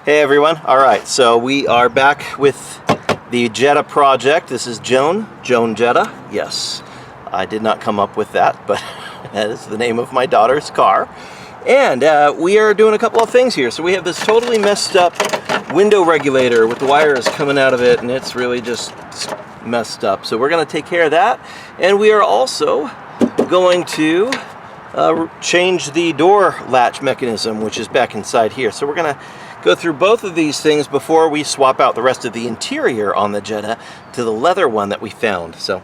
Hey everyone. Alright, so we are back with the Jetta project. This is Joan Jetta. Yes, I did not come up with that, but that is the name of my daughter's car. And we are doing a couple of things here. So we have this totally messed up window regulator with the wires coming out of it, and it's really just messed up. So we're going to take care of that. And we are also going to change the door latch mechanism, which is back inside here. So we're going to go through both of these things before we swap out the rest of the interior on the Jetta to the leather one that we found. So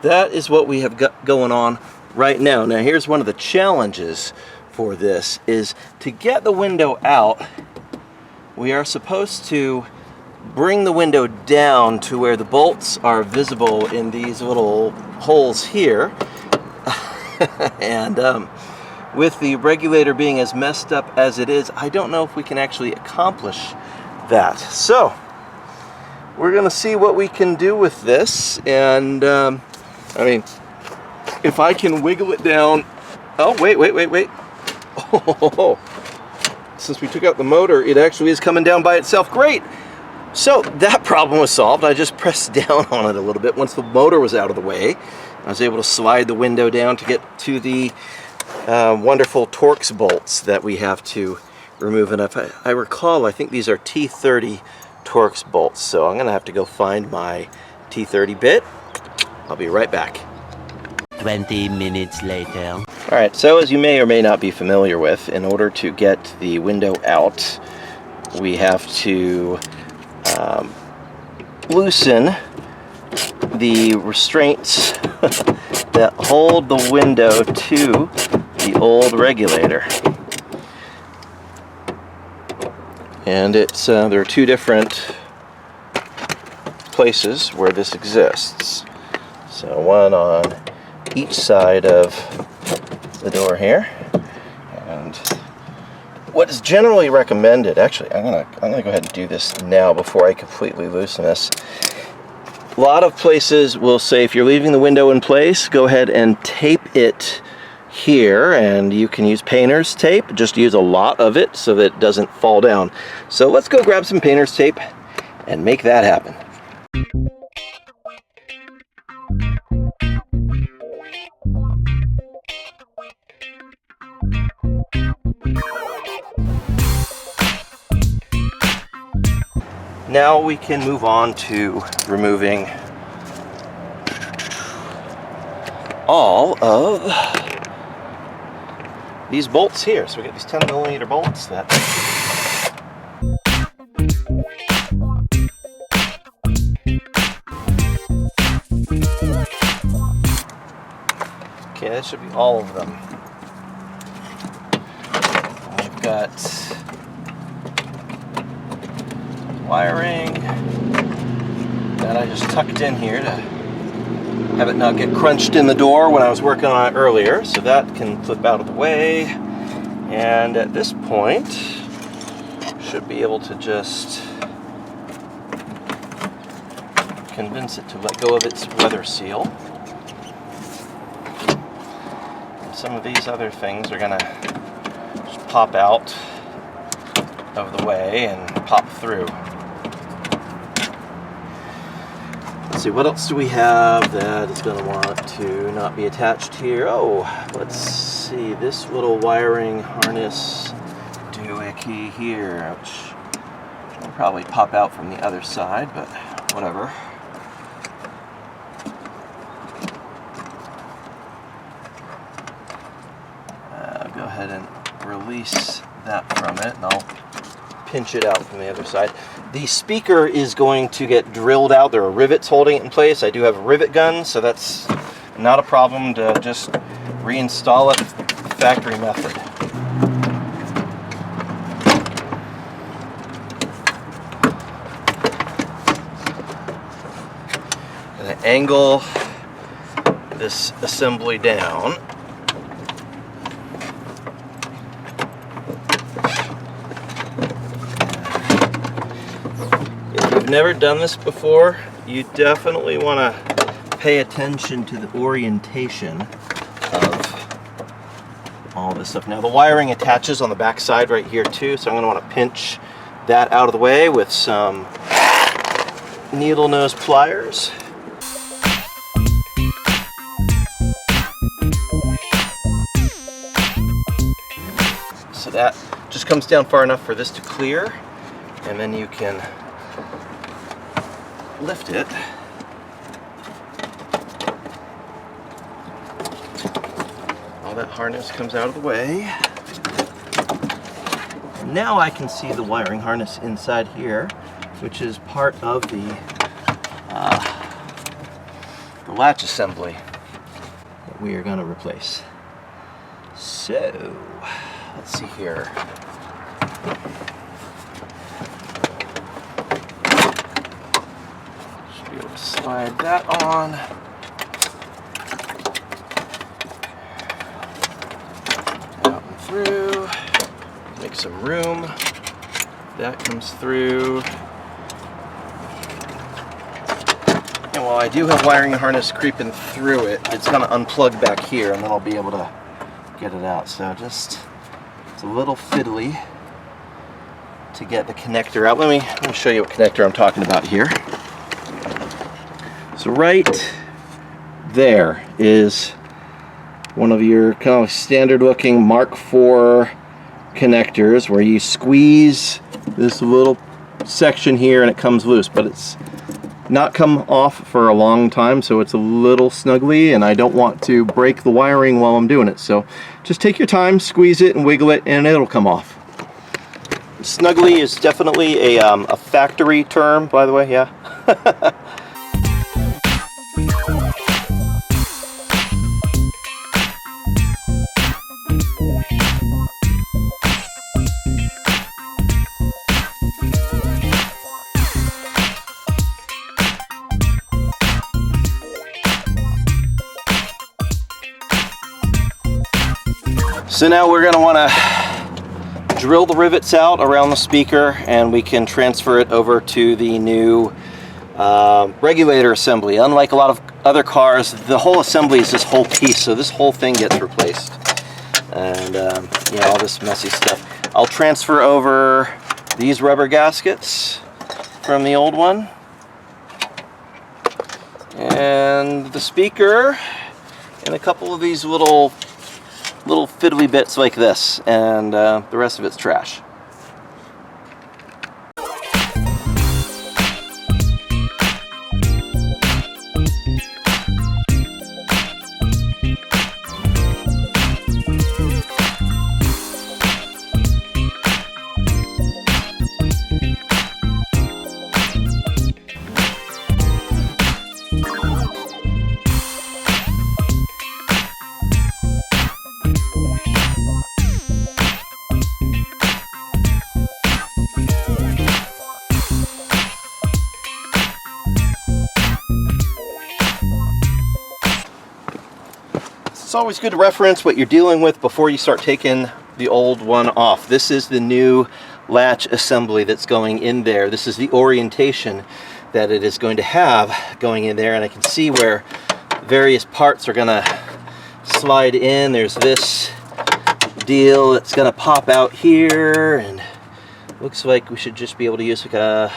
that is what we have got going on right now. Now here's one of the challenges for this, is to get the window out. We are supposed to bring the window down to where the bolts are visible in these little holes here. And with the regulator being as messed up as it is, I don't know if we can actually accomplish that. So we're gonna see what we can do with this. And I mean, if I can wiggle it down. Oh, wait. Oh, since we took out the motor, it actually is coming down by itself. Great. So that problem was solved. I just pressed down on it a little bit. Once the motor was out of the way, I was able to slide the window down to get to the wonderful Torx bolts that we have to remove. And if I recall, I think these are T30 Torx bolts. So I'm going to have to go find my T30 bit. I'll be right back. 20 minutes later. Alright, so as you may or may not be familiar with, in order to get the window out, we have to loosen the restraints that hold the window to the old regulator. And it's there are two different places where this exists. So one on each side of the door here. And what is generally recommended, actually I'm gonna go ahead and do this now before I completely loosen this. A lot of places will say if you're leaving the window in place, go ahead and tape it here, and you can use painter's tape. Just use a lot of it so that it doesn't fall down. So let's go grab some painter's tape and make that happen. Now we can move on to removing all of these bolts here. So we got these 10mm bolts that okay, that should be all of them. We've got wiring that I just tucked in here to have it not get crunched in the door when I was working on it earlier, so that can flip out of the way. And at this point should be able to just convince it to let go of its weather seal. And some of these other things are gonna just pop out of the way and pop through. Let's see, what else do we have that is going to want to not be attached here? Oh, let's see, this little wiring harness doohickey here, which will probably pop out from the other side, but whatever. Go ahead and release that from it, and I'll pinch it out from the other side. The speaker is going to get drilled out. There are rivets holding it in place. I do have a rivet gun, so that's not a problem to just reinstall it factory method. I'm going to angle this assembly down. Never done this before, you definitely want to pay attention to the orientation of all this stuff. Now the wiring attaches on the back side right here too, so I'm going to want to pinch that out of the way with some needle nose pliers. So that just comes down far enough for this to clear, and then you can lift it. All that harness comes out of the way. Now I can see the wiring harness inside here, which is part of the latch assembly that we are going to replace. So, let's see here. Should be able to slide that on. Out and through. Make some room. That comes through. And while I do have wiring harness creeping through it, it's going to unplug back here, and then I'll be able to get it out. So just, it's a little fiddly to get the connector out. Let me show you what connector I'm talking about here. So right there is one of your kind of standard looking Mk4 connectors where you squeeze this little section here and it comes loose, but it's not come off for a long time, so it's a little snuggly, and I don't want to break the wiring while I'm doing it. So just take your time, squeeze it and wiggle it, and it'll come off. Snuggly is definitely a factory term, by the way, yeah. So now we're going to want to drill the rivets out around the speaker, and we can transfer it over to the new regulator assembly. Unlike a lot of other cars, the whole assembly is this whole piece, so this whole thing gets replaced. And you know, all this messy stuff. I'll transfer over these rubber gaskets from the old one, and the speaker, and a couple of these little fiddly bits like this, and the rest of it's trash. It's always good to reference what you're dealing with before you start taking the old one off. This is the new latch assembly that's going in there. This is the orientation that it is going to have going in there, and I can see where various parts are going to slide in. There's this deal that's going to pop out here, and looks like we should just be able to use like a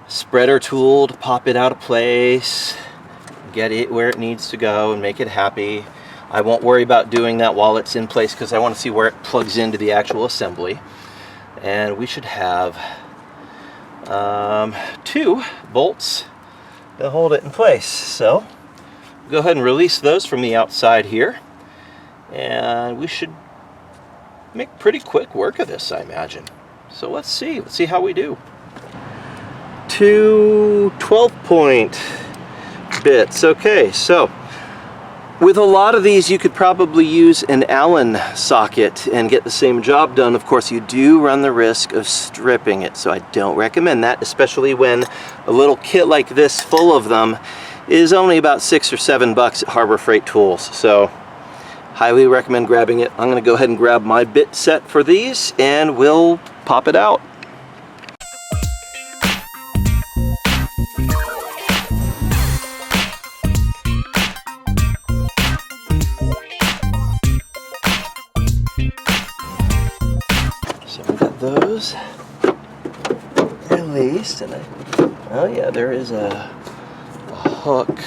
spreader tool to pop it out of place, get it where it needs to go, and make it happy. I won't worry about doing that while it's in place because I want to see where it plugs into the actual assembly. And we should have 2 bolts to hold it in place. So go ahead and release those from the outside here, and we should make pretty quick work of this, I imagine. So let's see how we do. 2 12-point bits. Okay, so with a lot of these you could probably use an Allen socket and get the same job done. Of course, you do run the risk of stripping it, so I don't recommend that, especially when a little kit like this full of them is only about $6 or $7 at Harbor Freight Tools. So highly recommend grabbing it. I'm going to go ahead and grab my bit set for these, and we'll pop it out. So we got those. placed, and oh yeah, there is a hook.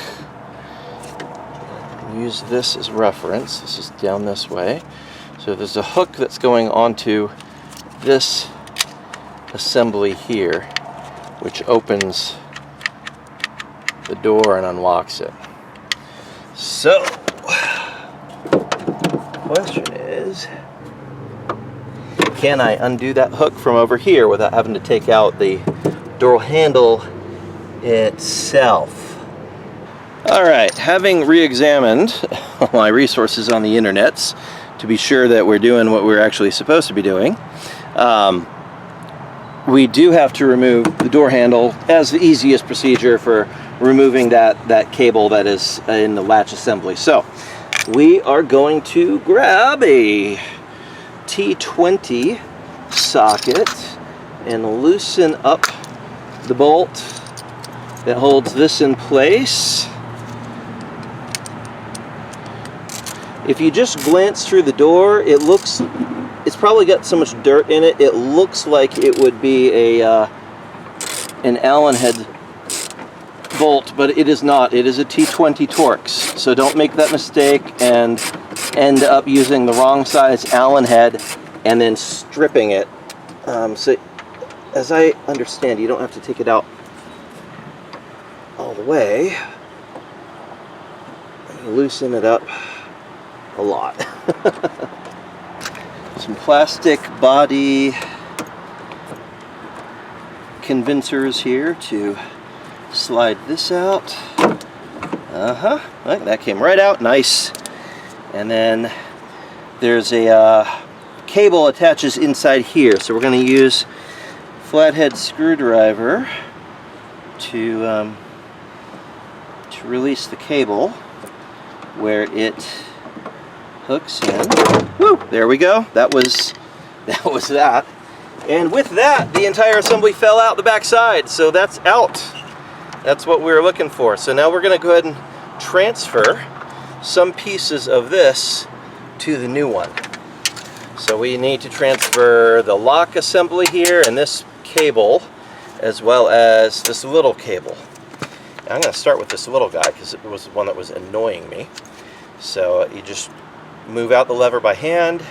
Use this as reference. This is down this way. So there's a hook that's going onto this assembly here, which opens the door and unlocks it. So, the question is, can I undo that hook from over here without having to take out the door handle itself? Alright, having re-examined my resources on the internets to be sure that we're doing what we're actually supposed to be doing, we do have to remove the door handle as the easiest procedure for removing that cable that is in the latch assembly. So we are going to grab a T20 socket and loosen up the bolt that holds this in place. If you just glance through the door, it's probably got so much dirt in it, it looks like it would be an Allen head bolt, but it is not. It is a T20 Torx, so don't make that mistake and end up using the wrong size Allen head and then stripping it. So as I understand, you don't have to take it out all the way. You loosen it up a lot. Some plastic body convincers here to slide this out. Well, that came right out, nice. And then there's a cable attaches inside here, so we're going to use flathead screwdriver to release the cable where it hooks in. Woo! There we go. That was that. And with that, the entire assembly fell out the back side, so that's out. That's what we were looking for. So now we're going to go ahead and transfer some pieces of this to the new one. So we need to transfer the lock assembly here and this cable, as well as this little cable. I'm going to start with this little guy because it was the one that was annoying me. So you just move out the lever by hand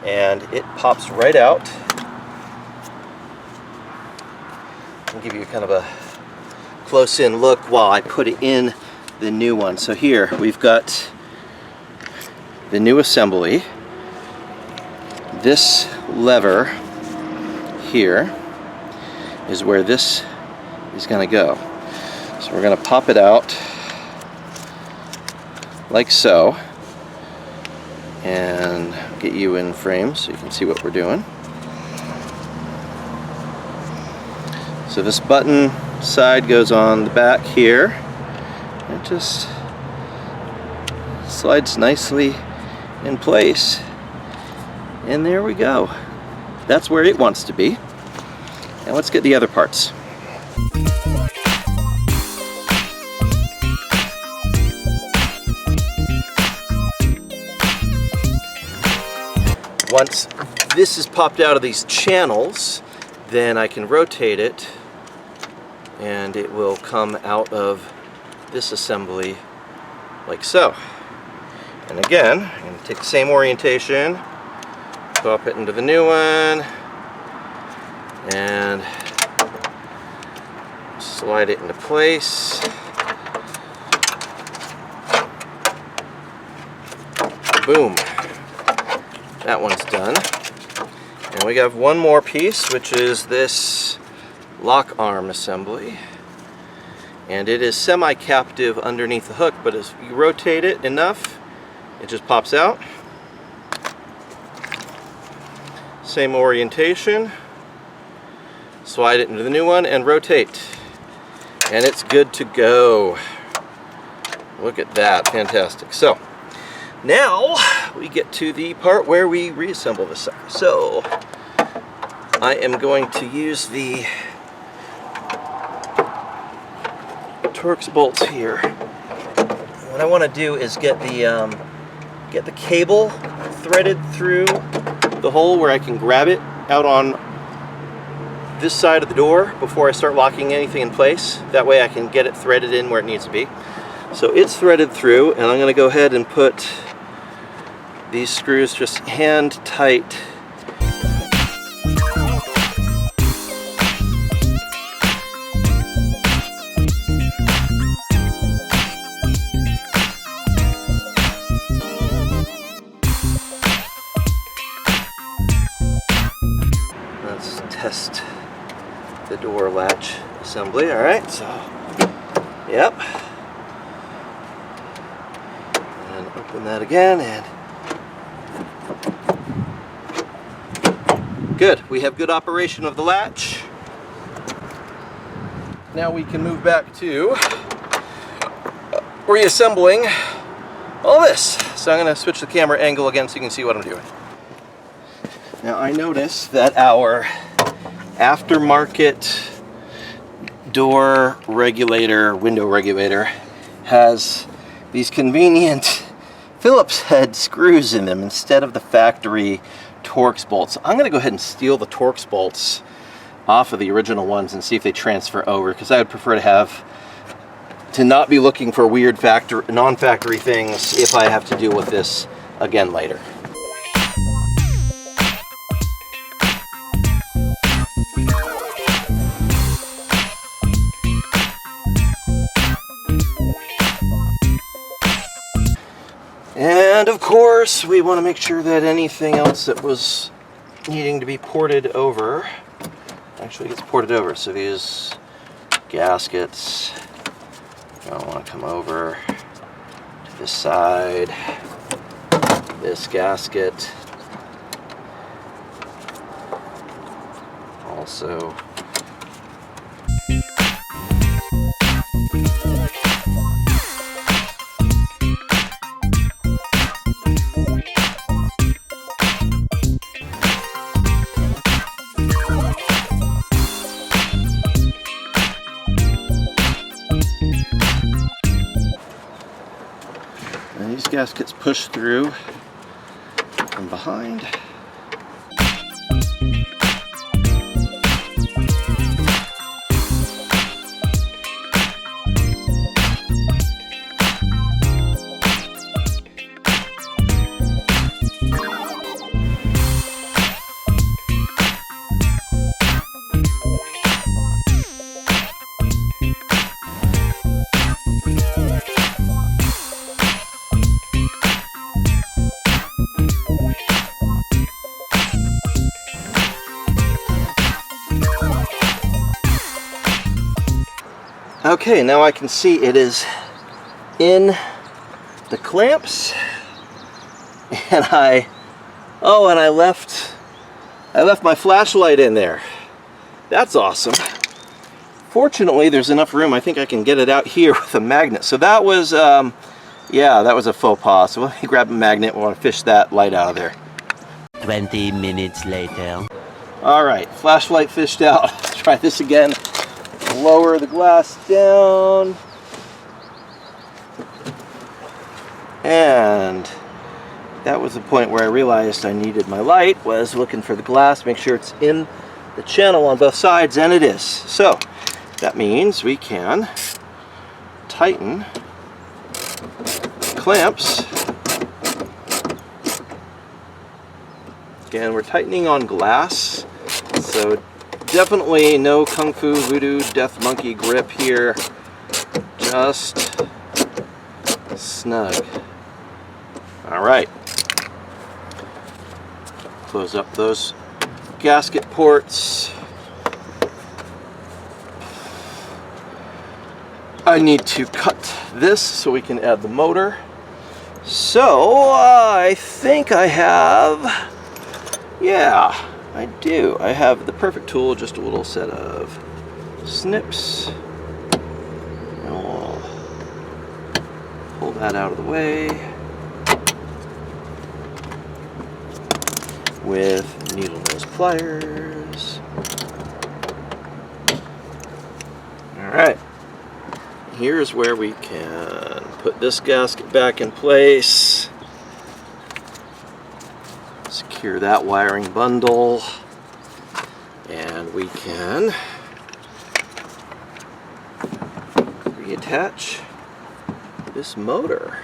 and it pops right out. I'll give you kind of a close-in look while I put it in the new one. So here we've got the new assembly. This lever here is where this is going to go. So we're going to pop it out like so and get you in frame so you can see what we're doing. So this button side goes on the back here. It just slides nicely in place. And there we go. That's where it wants to be. Now let's get the other parts. Once this is popped out of these channels, then I can rotate it and it will come out of this assembly like so. And again, I'm going to take the same orientation, pop it into the new one, and slide it into place. Boom. That one's done. And we have one more piece, which is this lock arm assembly. And it is semi-captive underneath the hook, but as you rotate it enough, it just pops out. Same orientation. Slide it into the new one and rotate. And it's good to go. Look at that, fantastic. So, now we get to the part where we reassemble the sucker. So I am going to use the Torx bolts here. What I want to do is get the cable threaded through the hole where I can grab it out on this side of the door before I start locking anything in place. That way I can get it threaded in where it needs to be. So it's threaded through, and I'm going to go ahead and put these screws just hand tight. Let's test the door latch assembly. All right, so yep. And open that again, and good. We have good operation of the latch. Now we can move back to reassembling all this. So I'm going to switch the camera angle again so you can see what I'm doing. Now I notice that our aftermarket door regulator, window regulator, has these convenient Phillips head screws in them instead of the factory Torx bolts. I'm going to go ahead and steal the Torx bolts off of the original ones and see if they transfer over, because I would prefer to not be looking for weird non-factory things if I have to deal with this again later. And of course, we want to make sure that anything else that was needing to be ported over actually gets ported over. So these gaskets don't want to come over to this side. This gasket also. And these gaskets push through from behind. Okay, now I can see it is in the clamps, and I left my flashlight in there. That's awesome. Fortunately, there's enough room. I think I can get it out here with a magnet. So that was, yeah, that was a faux pas. So let me grab a magnet. We want to fish that light out of there. 20 minutes later. All right, flashlight fished out. Let's try this again. Lower the glass down, and that was the point where I realized I needed my light. Was looking for the glass, make sure it's in the channel on both sides, and it is. So that means we can tighten clamps. Again, we're tightening on glass, so definitely no Kung Fu Voodoo Death Monkey grip here. Just snug. All right. Close up those gasket ports. I need to cut this so we can add the motor. So I think I have, yeah, I do. I have the perfect tool, just a little set of snips. And we'll pull that out of the way with needle nose pliers. All right. Here's where we can put this gasket back in place. Secure that wiring bundle. And we can reattach this motor.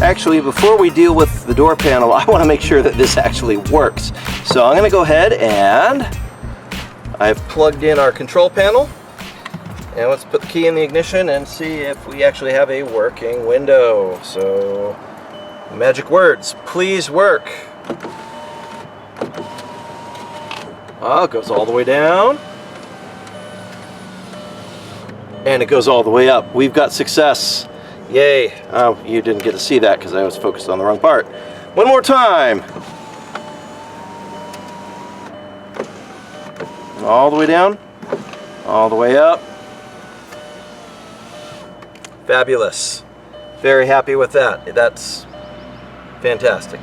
Actually, before we deal with the door panel, I want to make sure that this actually works. So I'm going to go ahead and I've plugged in our control panel. And let's put the key in the ignition and see if we actually have a working window. So, magic words, please work. Oh, it goes all the way down. And it goes all the way up. We've got success. Yay. Oh, you didn't get to see that because I was focused on the wrong part. One more time. All the way down. All the way up. Fabulous. Very happy with that. That's fantastic.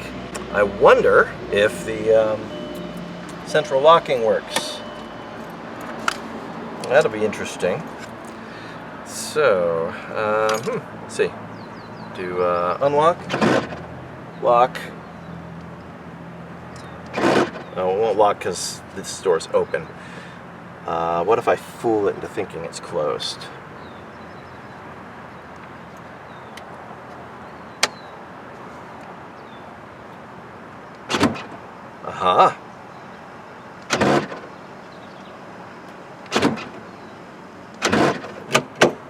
I wonder if the central locking works. That'll be interesting. So, let's see. Do unlock, lock. No, it won't lock because this door's open. What if I fool it into thinking it's closed? Aha.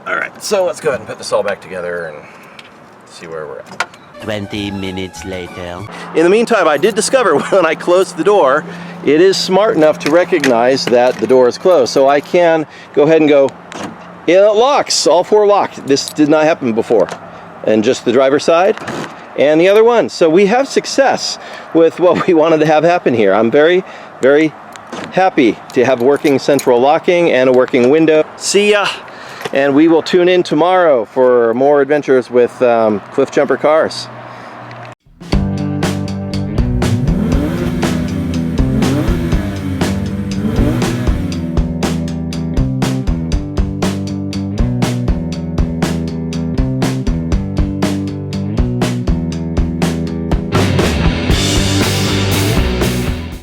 Alright, so let's go ahead and put this all back together and see where we're at. 20 minutes later. In the meantime, I did discover when I closed the door, it is smart enough to recognize that the door is closed. So I can go ahead and go, it locks, all four lock. This did not happen before. And just the driver's side and the other one. So we have success with what we wanted to have happen here. I'm very, very happy to have working central locking and a working window. See ya! And we will tune in tomorrow for more adventures with cliff jumper cars.